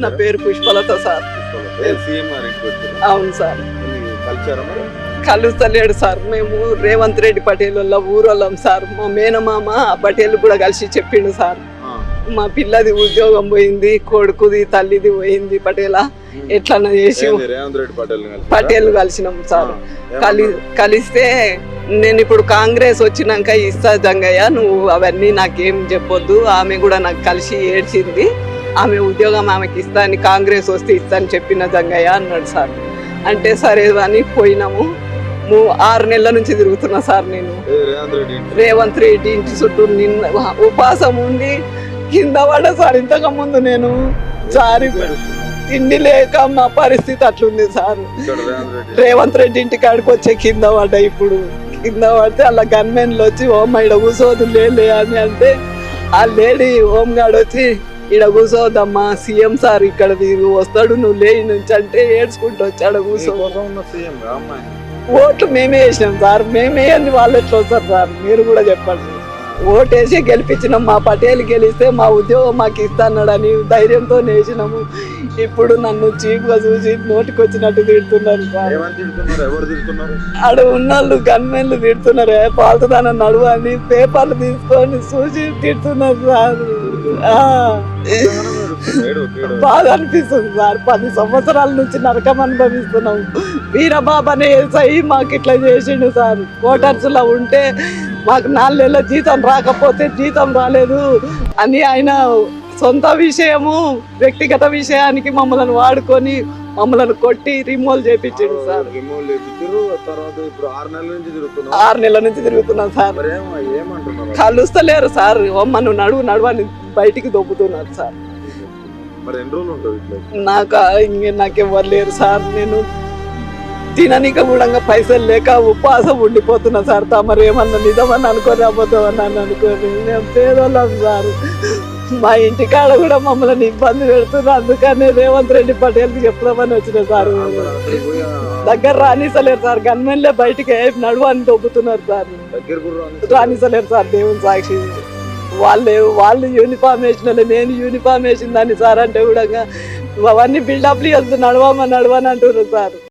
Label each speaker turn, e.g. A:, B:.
A: నా పేరు పుష్పలత సార్. అవును సార్. కలుస్తలేడు సార్. మేము రేవంత్ రెడ్డి పటేల్ వాళ్ళ ఊరోళ్ళం సార్. మా మేనమామ పటేల్ కూడా కలిసి చెప్పిండు సార్. మా పిల్లది ఉద్యోగం పోయింది, కొడుకుది తల్లిది పోయింది పటేలా, ఎట్లన్నా చేసి పటేల్ కలిసినాం సార్. కలిస్తే నేను ఇప్పుడు కాంగ్రెస్ వచ్చినాక ఇస్తా జంగయ్య, నువ్వు అవన్నీ నాకేం చెప్పొద్దు, ఆమె కూడా నాకు కలిసి ఏడ్చింది, ఆమె ఉద్యోగం ఆమెకి ఇస్తా అని, కాంగ్రెస్ వస్తే ఇస్తా అని చెప్పిన జంగయ్య అన్నాడు సార్. అంటే సరే అని పోయినాము. 6 నెలల నుంచి తిరుగుతున్నా సార్ నేను రేవంత్ రెడ్డి ఇంటి చుట్టూ. నిన్న ఉపాసం ఉండి కింద పడ్డా సార్. ఇంతకు ముందు నేను సారి తిండి లేక మా పరిస్థితి అట్లుంది సార్. రేవంత్ రెడ్డి ఇంటి కాడికి వచ్చే కింద పడ్డా. ఇప్పుడు కింద పడితే అలా గన్మెన్లు వచ్చి ఓం ఈడ కూర్చోదు లే అని అంటే, ఆ లేడీ హోమ్ గార్డ్ వచ్చి ఈడ కూర్చోవద్దమ్మా, సీఎం సార్ ఇక్కడ వస్తాడు, నువ్వు లేని నుంచి అంటే ఏడ్చుకుంటూ వచ్చాడు కూర్చో. ఓట్లు మేమే వేసినాం సార్. మేమే అని వాళ్ళు ఎట్లా వస్తారు సార్? మీరు కూడా చెప్పండి. ఓటేసి గెలిపించినాం. మా పటేల్ గెలిస్తే మా ఉద్యోగం మాకు ఇస్తాన్నాడని ధైర్యంతో వేసినాము. ఇప్పుడు నన్ను చీప్గా చూసి నోటికి వచ్చినట్టు తిడుతున్నారు సార్. ఆడ ఉన్నోళ్ళు గన్మెన్లు తిడుతున్నారు. పాల్తుదానం నడువు అని పేపర్లు తీసుకొని చూసి తిడుతున్నారు సార్. బాధ అనిపిస్తుంది సార్. 10 సంవత్సరాల నుంచి నరకం అనుభవిస్తున్నాం. వీరబాబు అనే ఎస్ఐ మాకు ఇట్లా చేసిండు సార్. క్వార్టర్స్ లో ఉంటే మాకు 4 నెలల జీతం రాకపోతే జీతం రాలేదు అని ఆయన సొంత విషయము, వ్యక్తిగత విషయానికి మమ్మల్ని వాడుకొని మమ్మల్ని కొట్టి రిమూవ్ చేపించాడు సార్. 6 నెలల నుంచి తిరుగుతున్నాం సార్. కలుస్తలేరు సార్. నువ్వు నడువు అని బయటికి దొబ్బుతున్నారు సార్. నాకెవ్వరు లేరు సార్. నేను తిననీక కూడా పైసలు లేక ఉపవాసం ఉండిపోతున్నా సార్. తమరు ఏమన్నా నిజమని అనుకోని అబద్ధమని అనుకోని మేము పేదోళ్ళం సార్. మా ఇంటికాడ కూడా మమ్మల్ని ఇబ్బంది పెడుతున్నారు. అందుకనే రేవంత్ రెడ్డి పటేల్కి చెప్దామని వచ్చిన సార్. దగ్గర రానిసలేరు సార్. గన్మెన్లే బయటికి నడువు అని దొబ్బుతున్నారు సార్. రానిసలేరు సార్. దేవుని సాక్షి వాళ్ళు యూనిఫామ్ వేసిన, నేను యూనిఫామ్ వేసిందని సార్ అంటే కూడా అవన్నీ బిల్డప్లు వెళ్తూ నడవమని అంటున్నారు సార్.